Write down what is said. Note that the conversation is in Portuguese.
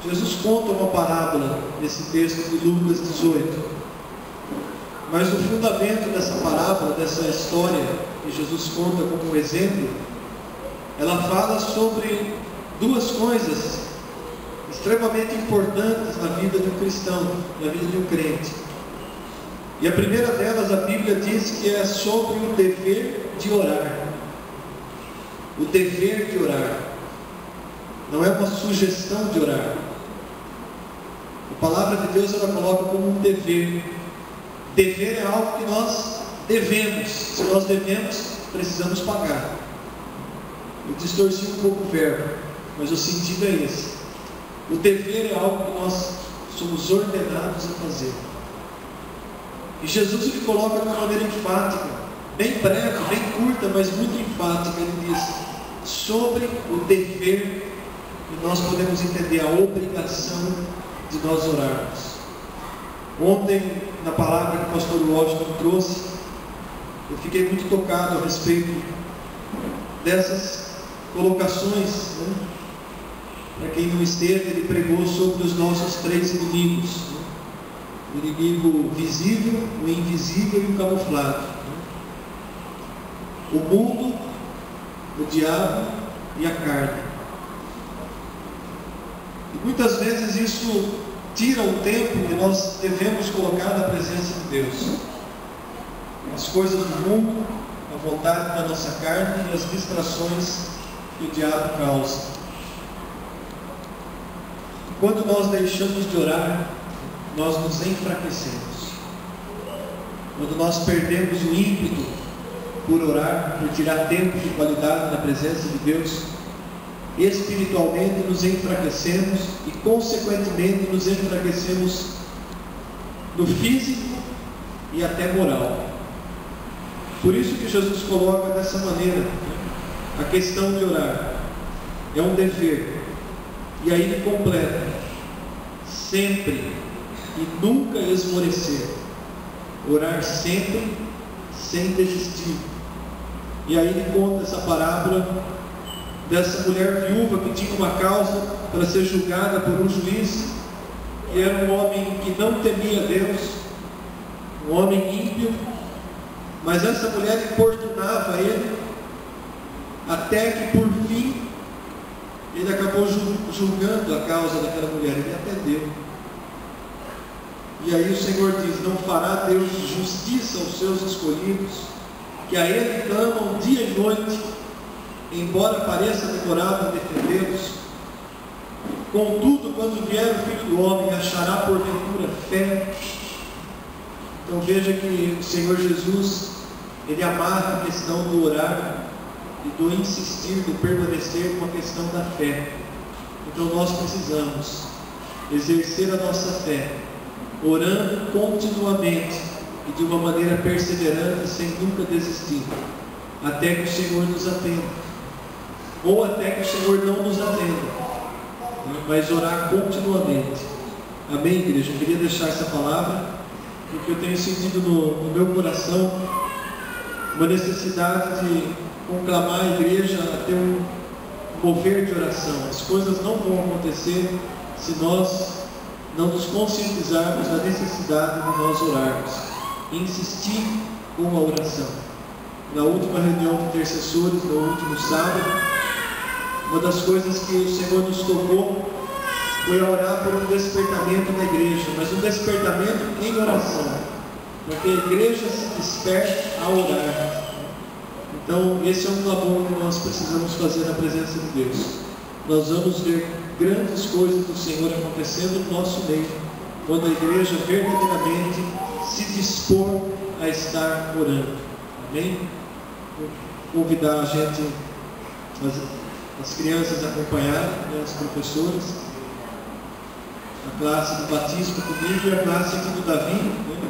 Jesus conta uma parábola nesse texto de Lucas 18. Mas o fundamento dessa parábola, dessa história que Jesus conta como um exemplo, ela fala sobre duas coisas extremamente importantes na vida de um cristão, na vida de um crente. E a primeira delas, a Bíblia diz que é sobre o dever de orar. O dever de orar. Não é uma sugestão de orar. A palavra de Deus ela coloca como um dever. Dever é algo que nós devemos. Se nós devemos, precisamos pagar. Eu distorci um pouco o verbo, mas o sentido é esse. O dever é algo que nós somos ordenados a fazer. E Jesus ele coloca de uma maneira enfática, bem breve, bem curta, mas muito enfática. Ele diz sobre o dever, e nós podemos entender a obrigação de nós orarmos. Ontem, na palavra que o pastor Washington trouxe, eu fiquei muito tocado a respeito dessas colocações, né? Para quem não esteve, ele pregou sobre os nossos três inimigos, né? O inimigo visível, o invisível e o camuflado, né? O mundo, o diabo e a carne. E muitas vezes isso tira o tempo que nós devemos colocar na presença de Deus. As coisas do mundo, a vontade da nossa carne e as distrações que o diabo causa. Quando nós deixamos de orar, nós nos enfraquecemos. Quando nós perdemos o ímpeto por orar, por tirar tempo de qualidade na presença de Deus, espiritualmente nos enfraquecemos e consequentemente nos enfraquecemos no físico e até moral. Por isso que Jesus coloca dessa maneira a questão de orar. É um dever. E aí ele completa: sempre e nunca esmorecer. Orar sempre, sem desistir. E aí ele conta essa parábola dessa mulher viúva que tinha uma causa para ser julgada por um juiz, que era um homem que não temia Deus, um homem ímpio, mas essa mulher importunava ele, até que por fim ele acabou julgando a causa daquela mulher. Ele atendeu. E aí o Senhor diz: não fará Deus justiça aos seus escolhidos, que a Ele clamam dia e noite, embora pareça demorado a defendê-los? Contudo, quando vier o Filho do Homem, achará porventura fé? Então veja que o Senhor Jesus, Ele amarra a questão do orar e do insistir, do permanecer com a questão da fé. Então nós precisamos exercer a nossa fé, orando continuamente e de uma maneira perseverante, sem nunca desistir, até que o Senhor nos atenda, ou até que o Senhor não nos atenda, mas orar continuamente. Amém, igreja? Eu queria deixar essa palavra, porque eu tenho sentido no meu coração uma necessidade de conclamar a igreja a ter um mover de oração. As coisas não vão acontecer se nós não nos conscientizarmos da necessidade de nós orarmos, insistir com a oração. Na última reunião de intercessores, no último sábado, uma das coisas que o Senhor nos tocou foi a orar por um despertamento na igreja, mas um despertamento em oração, para que a igreja se desperte a orar. Então esse é um clamor que nós precisamos fazer na presença de Deus. Nós vamos ver grandes coisas do Senhor acontecendo no nosso meio, quando a igreja verdadeiramente se dispor a estar orando. Amém? Vou convidar a gente, as crianças a acompanharem, né, as professoras, a classe do batismo comigo e a classe aqui do Davi, né?